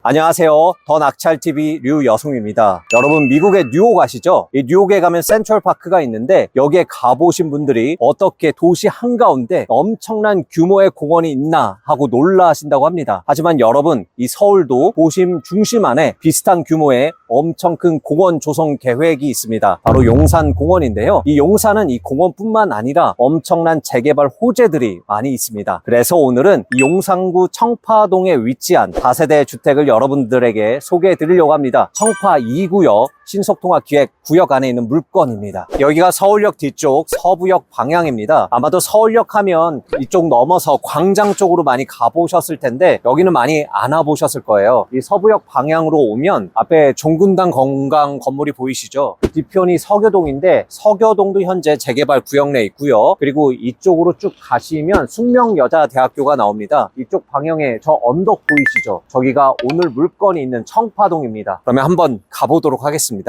안녕하세요. 더 낙찰TV 류여승입니다. 여러분 미국의 뉴욕 아시죠? 이 뉴욕에 가면 센트럴파크가 있는데 여기에 가보신 분들이 어떻게 도시 한가운데 엄청난 규모의 공원이 있나 하고 놀라신다고 합니다. 하지만 여러분 이 서울도 도심 중심 안에 비슷한 규모의 엄청 큰 공원 조성 계획이 있습니다. 바로 용산공원인데요. 이 용산은 이 공원뿐만 아니라 엄청난 재개발 호재들이 많이 있습니다. 그래서 오늘은 이 용산구 청파동에 위치한 다세대 주택을 여러분들에게 소개해 드리려고 합니다. 청파 2구역 신속통합기획구역 안에 있는 물건입니다. 여기가 서울역 뒤쪽 서부역 방향입니다. 아마도 서울역 하면 이쪽 넘어서 광장 쪽으로 많이 가보셨을 텐데 여기는 많이 안 와보셨을 거예요. 이 서부역 방향으로 오면 앞에 종군당 건강 건물이 보이시죠? 뒤편이 서교동인데 서교동도 현재 재개발 구역 내에 있고요. 그리고 이쪽으로 쭉 가시면 숙명여자대학교가 나옵니다. 이쪽 방향에 저 언덕 보이시죠? 저기가 오늘 물건이 있는 청파동입니다. 그러면 한번 가보도록 하겠습니다.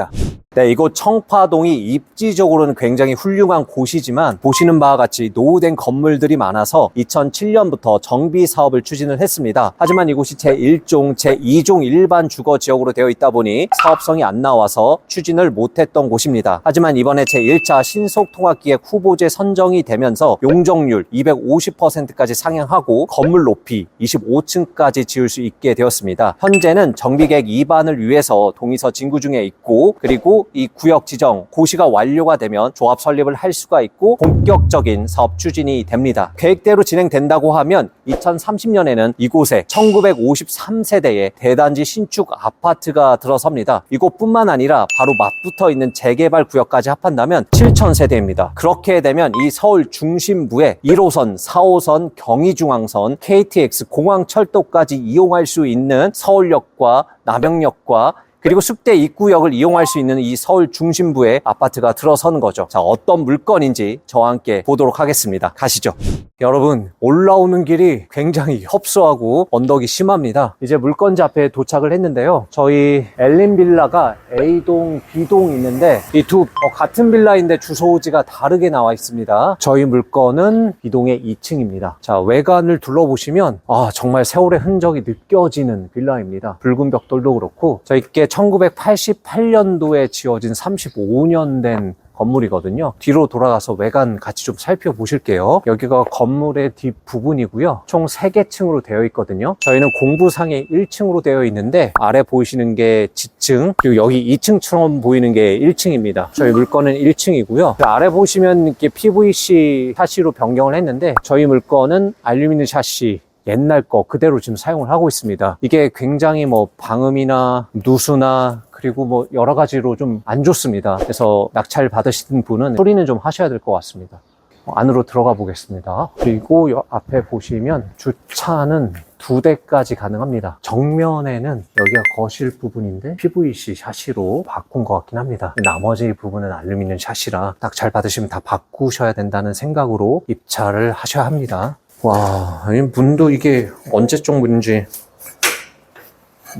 네, 이곳 청파동이 입지적으로는 굉장히 훌륭한 곳이지만 보시는 바와 같이 노후된 건물들이 많아서 2007년부터 정비 사업을 추진을 했습니다. 하지만 이곳이 제1종, 제2종 일반 주거 지역으로 되어 있다 보니 사업성이 안 나와서 추진을 못했던 곳입니다. 하지만 이번에 제1차 신속통합기획 후보지에 선정이 되면서 용적률 250%까지 상향하고 건물 높이 25층까지 지을 수 있게 되었습니다. 현재는 정비계획 2반을 위해서 동의서 진구 중에 있고 그리고 이 구역 지정 고시가 완료가 되면 조합 설립을 할 수가 있고 본격적인 사업 추진이 됩니다. 계획대로 진행된다고 하면 2030년에는 이곳에 1953세대의 대단지 신축 아파트가 들어섭니다. 이곳뿐만 아니라 바로 맞붙어 있는 재개발 구역까지 합한다면 7000세대입니다. 그렇게 되면 이 서울 중심부에 1호선, 4호선, 경의중앙선, KTX, 공항철도까지 이용할 수 있는 서울역과 남영역과 그리고 숲대 입구역을 이용할 수 있는 이 서울 중심부에 아파트가 들어서는 거죠. 자, 어떤 물건인지 저와 함께 보도록 하겠습니다. 가시죠. 여러분, 올라오는 길이 굉장히 협소하고 언덕이 심합니다. 이제 물건지 앞에 도착을 했는데요. 저희 엘린빌라가 A동, B동 있는데 이 두 같은 빌라인데 주소지가 다르게 나와 있습니다. 저희 물건은 B동의 2층입니다. 자, 외관을 둘러보시면 정말 세월의 흔적이 느껴지는 빌라입니다. 붉은 벽돌도 그렇고 저희께 1988년도에 지어진 35년 된 건물이거든요. 뒤로 돌아가서 외관 같이 좀 살펴보실게요. 여기가 건물의 뒷부분이고요. 총 3개 층으로 되어 있거든요. 저희는 공부상에 1층으로 되어 있는데 아래 보이시는 게 지층 그리고 여기 2층처럼 보이는 게 1층입니다. 저희 물건은 1층이고요. 아래 보시면 이렇게 PVC 샤시로 변경을 했는데 저희 물건은 알루미늄 샤시 옛날 거 그대로 지금 사용을 하고 있습니다. 이게 굉장히 방음이나 누수나 그리고 여러 가지로 좀 안 좋습니다. 그래서 낙찰 받으시는 분은 처리는 좀 하셔야 될 것 같습니다. 안으로 들어가 보겠습니다. 그리고 앞에 보시면 주차는 2대까지 가능합니다. 정면에는 여기가 거실 부분인데 PVC 샤시로 바꾼 것 같긴 합니다. 나머지 부분은 알루미늄 샤시라 낙찰 받으시면 다 바꾸셔야 된다는 생각으로 입찰을 하셔야 합니다. 와, 이 문도 이게 언제적 문인지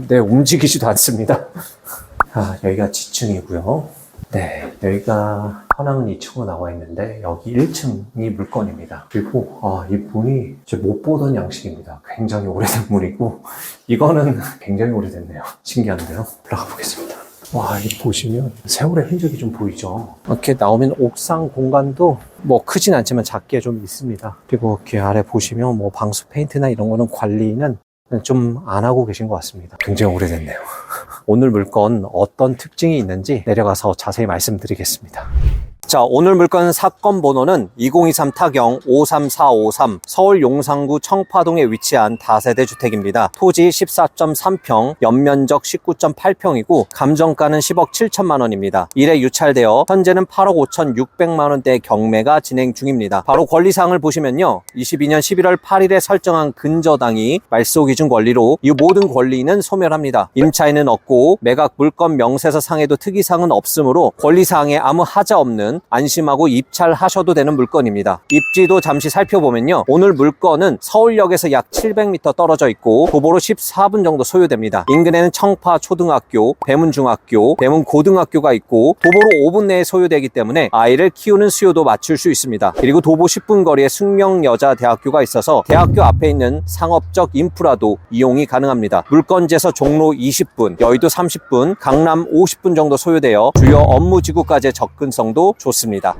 움직이지도 않습니다. 여기가 지층이고요. 네, 여기가 현황은 2층으로 나와 있는데 여기 1층이 물건입니다. 그리고 이 문이 제가 못 보던 양식입니다. 굉장히 오래된 문이고 이거는 굉장히 오래됐네요. 신기한데요. 올라가 보겠습니다. 와, 이거 보시면 세월의 흔적이 좀 보이죠. 이렇게 나오면 옥상 공간도 크진 않지만 작게 좀 있습니다. 그리고 이렇게 아래 보시면 방수 페인트나 이런 거는 관리는 좀 안 하고 계신 것 같습니다. 굉장히 오래됐네요. 오늘 물건 어떤 특징이 있는지 내려가서 자세히 말씀드리겠습니다. 자, 오늘 물건 사건 번호는 2023 타경 53453 서울 용산구 청파동에 위치한 다세대 주택입니다. 토지 14.3평, 연면적 19.8평이고 감정가는 10억 7천만 원입니다. 1회 유찰되어 현재는 8억 5,600만 원대 경매가 진행 중입니다. 바로 권리사항을 보시면요. 22년 11월 8일에 설정한 근저당이 말소 기준 권리로 이 모든 권리는 소멸합니다. 임차인은 없고 매각 물건 명세서 상에도 특이사항은 없으므로 권리사항에 아무 하자 없는 안심하고 입찰하셔도 되는 물건입니다. 입지도 잠시 살펴보면요. 오늘 물건은 서울역에서 약 700m 떨어져 있고 도보로 14분 정도 소요됩니다. 인근에는 청파 초등학교, 대문 중학교, 대문 고등학교가 있고 도보로 5분 내에 소요되기 때문에 아이를 키우는 수요도 맞출 수 있습니다. 그리고 도보 10분 거리에 숙명여자대학교가 있어서 대학교 앞에 있는 상업적 인프라도 이용이 가능합니다. 물건지에서 종로 20분, 여의도 30분, 강남 50분 정도 소요되어 주요 업무지구까지의 접근성도 좋습니다.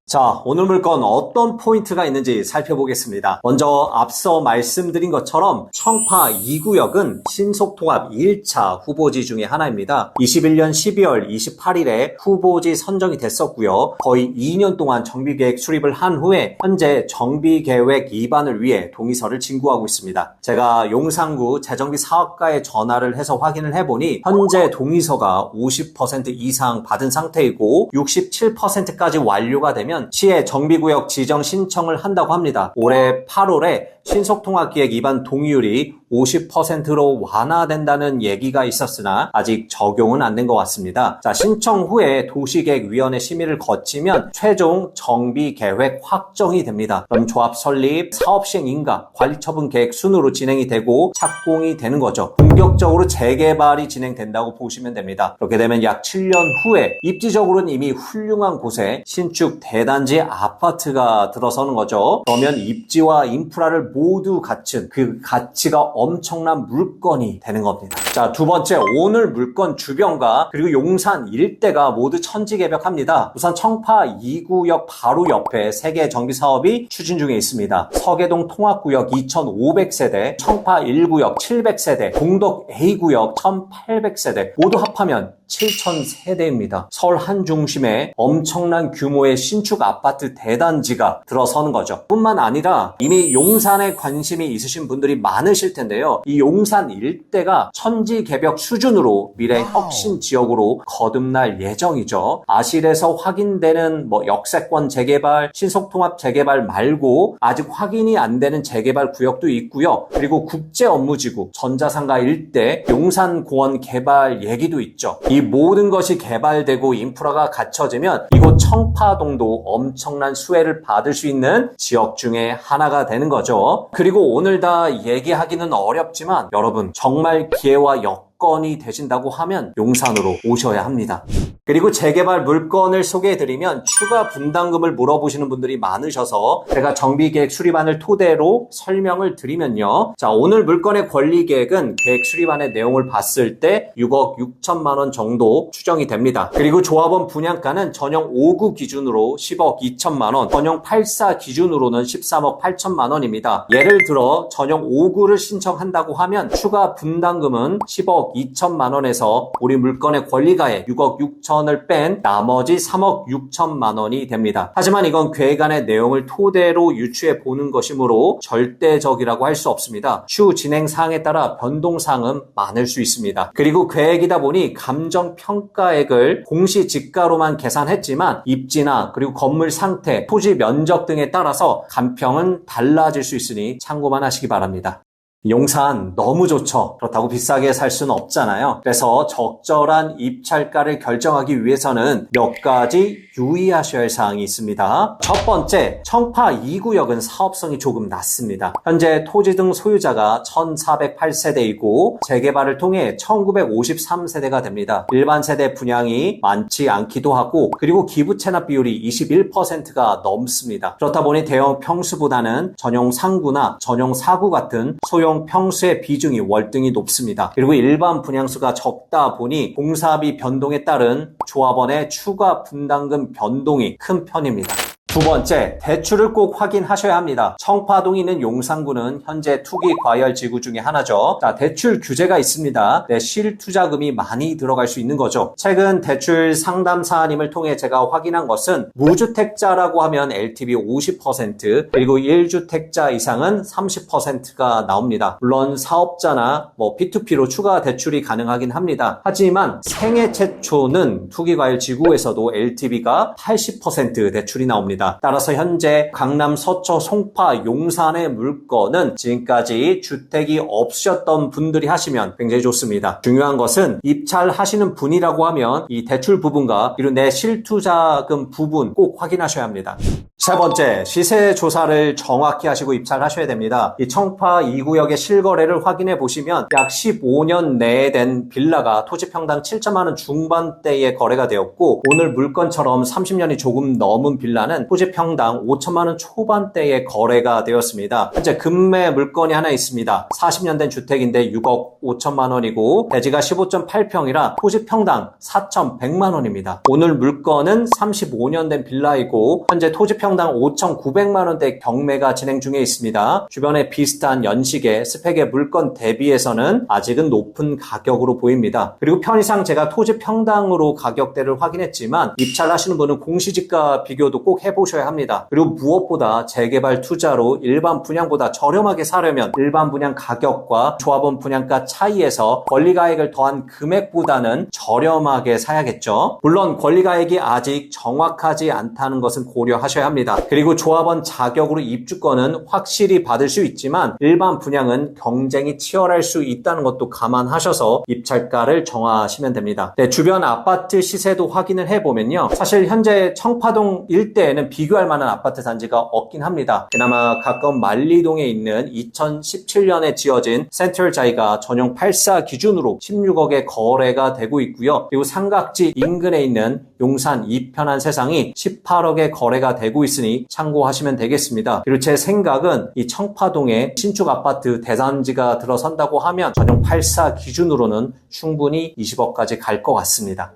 자, 오늘 물건 어떤 포인트가 있는지 살펴보겠습니다. 먼저 앞서 말씀드린 것처럼 청파 2구역은 신속통합 1차 후보지 중에 하나입니다. 21년 12월 28일에 후보지 선정이 됐었고요. 거의 2년 동안 정비계획 수립을 한 후에 현재 정비계획 입안을 위해 동의서를 진구하고 있습니다. 제가 용산구 재정비 사업가에 전화를 해서 확인을 해보니 현재 동의서가 50% 이상 받은 상태이고 67%까지 완료가 되면 시에 정비구역 지정 신청을 한다고 합니다. 올해 8월에 신속통합기획 입안 동의율이 50%로 완화된다는 얘기가 있었으나 아직 적용은 안 된 것 같습니다. 자, 신청 후에 도시계획위원회 심의를 거치면 최종 정비계획 확정이 됩니다. 그럼 조합 설립, 사업시행 인가, 관리처분 계획 순으로 진행이 되고 착공이 되는 거죠. 본격적으로 재개발이 진행된다고 보시면 됩니다. 그렇게 되면 약 7년 후에 입지적으로는 이미 훌륭한 곳에 신축 대단지 아파트가 들어서는 거죠. 그러면 입지와 인프라를 모두 갖춘 그 가치가 엄청난 물건이 되는 겁니다. 자, 두 번째, 오늘 물건 주변과 그리고 용산 일대가 모두 천지개벽합니다. 우선 청파 2구역 바로 옆에 3개 정비 사업이 추진 중에 있습니다. 서계동 통합구역 2,500세대, 청파 1구역 700세대, 동덕 A구역 1,800세대 모두 합하면 7,000세대입니다. 서울 한 중심에 엄청난 규모의 신축 아파트 대단지가 들어서는 거죠. 뿐만 아니라 이미 용산에 관심이 있으신 분들이 많으실 텐데요. 이 용산 일대가 천지개벽 수준으로 미래 혁신 지역으로 거듭날 예정이죠. 아실에서 확인되는 역세권 재개발, 신속통합 재개발 말고 아직 확인이 안 되는 재개발 구역도 있고요. 그리고 국제업무지구, 전자상가 일대, 용산공원 개발 얘기도 있죠. 이 모든 것이 개발되고 인프라가 갖춰지면 이곳 청파동도 엄청난 수혜를 받을 수 있는 지역 중에 하나가 되는 거죠. 그리고 오늘 다 얘기하기는 어렵지만 여러분 정말 기회와 여건이 되신다고 하면 용산으로 오셔야 합니다. 그리고 재개발 물건을 소개해드리면 추가 분담금을 물어보시는 분들이 많으셔서 제가 정비계획 수립안을 토대로 설명을 드리면요. 자, 오늘 물건의 권리계획은 계획 수립안의 내용을 봤을 때 6억 6천만 원 정도 추정이 됩니다. 그리고 조합원 분양가는 전용 5구 기준으로 10억 2천만 원, 전용 84 기준으로는 13억 8천만 원입니다. 예를 들어 전용 5구를 신청한다고 하면 추가 분담금은 10억 2천만 원에서 우리 물건의 권리가액 6억 6천 원을 뺀 나머지 3억 6천만 원이 됩니다. 하지만 이건 계획안의 내용을 토대로 유추해 보는 것이므로 절대적이라고 할 수 없습니다. 추후 진행 사항에 따라 변동사항은 많을 수 있습니다. 그리고 계획이다 보니 감정평가액을 공시지가로만 계산했지만 입지나 그리고 건물 상태, 토지 면적 등에 따라서 감평은 달라질 수 있으니 참고만 하시기 바랍니다. 용산 너무 좋죠. 그렇다고 비싸게 살 수는 없잖아요. 그래서 적절한 입찰가를 결정하기 위해서는 몇 가지 유의하셔야 할 사항이 있습니다. 첫 번째, 청파 2구역은 사업성이 조금 낮습니다. 현재 토지 등 소유자가 1,408세대이고 재개발을 통해 1,953세대가 됩니다. 일반 세대 분양이 많지 않기도 하고 그리고 기부 체납 비율이 21%가 넘습니다. 그렇다 보니 대형 평수보다는 전용 3구나 전용 4구 같은 소형 평수의 비중이 월등히 높습니다. 그리고 일반 분양수가 적다 보니 공사비 변동에 따른 조합원의 추가 분담금 변동이 큰 편입니다. 두 번째, 대출을 꼭 확인하셔야 합니다. 청파동에 있는 용산구는 현재 투기 과열 지구 중에 하나죠. 자, 대출 규제가 있습니다. 네, 실투자금이 많이 들어갈 수 있는 거죠. 최근 대출 상담 사안임을 통해 제가 확인한 것은 무주택자라고 하면 LTV 50%, 그리고 1주택자 이상은 30%가 나옵니다. 물론 사업자나 P2P로 추가 대출이 가능하긴 합니다. 하지만 생애 최초는 투기 과열 지구에서도 LTV가 80% 대출이 나옵니다. 있습니다. 따라서 현재 강남, 서초, 송파, 용산의 물건은 지금까지 주택이 없으셨던 분들이 하시면 굉장히 좋습니다. 중요한 것은 입찰하시는 분이라고 하면 이 대출 부분과 그리고 내 실투자금 부분 꼭 확인하셔야 합니다. 세 번째, 시세 조사를 정확히 하시고 입찰하셔야 됩니다. 이 청파 2구역의 실거래를 확인해 보시면 약 15년 내에 된 빌라가 토지 평당 7천만 원 중반대에 거래가 되었고, 오늘 물건처럼 30년이 조금 넘은 빌라는 토지 평당 5천만 원 초반대에 거래가 되었습니다. 현재 금매 물건이 하나 있습니다. 40년 된 주택인데 6억 5천만 원이고 대지가 15.8평이라 토지 평당 4,100만 원입니다. 오늘 물건은 35년 된 빌라이고 현재 토지 평당 5,900만 원대 경매가 진행 중에 있습니다. 주변에 비슷한 연식의 스펙의 물건 대비해서는 아직은 높은 가격으로 보입니다. 그리고 편의상 제가 토지 평당으로 가격대를 확인했지만 입찰하시는 분은 공시지가 비교도 꼭 해보셔야 합니다. 그리고 무엇보다 재개발 투자로 일반 분양보다 저렴하게 사려면 일반 분양 가격과 조합원 분양가 차이에서 권리가액을 더한 금액보다는 저렴하게 사야겠죠. 물론 권리가액이 아직 정확하지 않다는 것은 고려하셔야 합니다. 그리고 조합원 자격으로 입주권은 확실히 받을 수 있지만 일반 분양은 경쟁이 치열할 수 있다는 것도 감안하셔서 입찰가를 정하시면 됩니다. 네, 주변 아파트 시세도 확인을 해보면요. 사실 현재 청파동 일대에는 비교할 만한 아파트 단지가 없긴 합니다. 그나마 가까운 만리동에 있는 2017년에 지어진 센트럴자이가 전용 84 기준으로 16억에 거래가 되고 있고요. 그리고 삼각지 인근에 있는 용산 이편한 세상이 18억에 거래가 되고 있으니 참고하시면 되겠습니다. 그리고 제 생각은 이 청파동에 신축 아파트 대단지가 들어선다고 하면 전용 84 기준으로는 충분히 20억까지 갈 것 같습니다.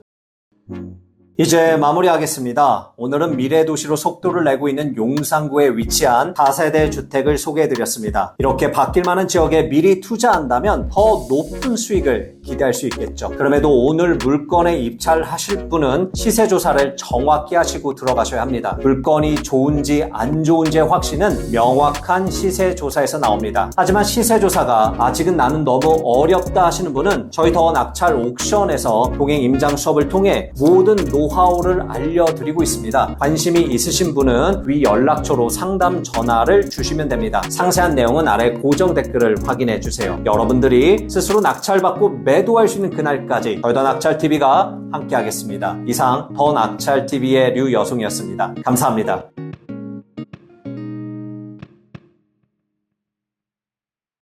이제 마무리하겠습니다. 오늘은 미래도시로 속도를 내고 있는 용산구에 위치한 다세대 주택을 소개해드렸습니다. 이렇게 바뀔 만한 지역에 미리 투자한다면 더 높은 수익을 기대할 수 있겠죠. 그럼에도 오늘 물건에 입찰하실 분은 시세조사를 정확히 하시고 들어가셔야 합니다. 물건이 좋은지 안 좋은지의 확신은 명확한 시세조사에서 나옵니다. 하지만 시세조사가 아직은 나는 너무 어렵다 하시는 분은 저희 더 낙찰 옥션에서 동행 임장 수업을 통해 모든 노하우를 알려드리고 있습니다. 관심이 있으신 분은 위 연락처로 상담 전화를 주시면 됩니다. 상세한 내용은 아래 고정 댓글을 확인해 주세요. 여러분들이 스스로 낙찰받고 매도할 수 있는 그날까지 저희 더 낙찰TV가 함께 하겠습니다. 이상 더 낙찰TV의 류여송이었습니다. 감사합니다.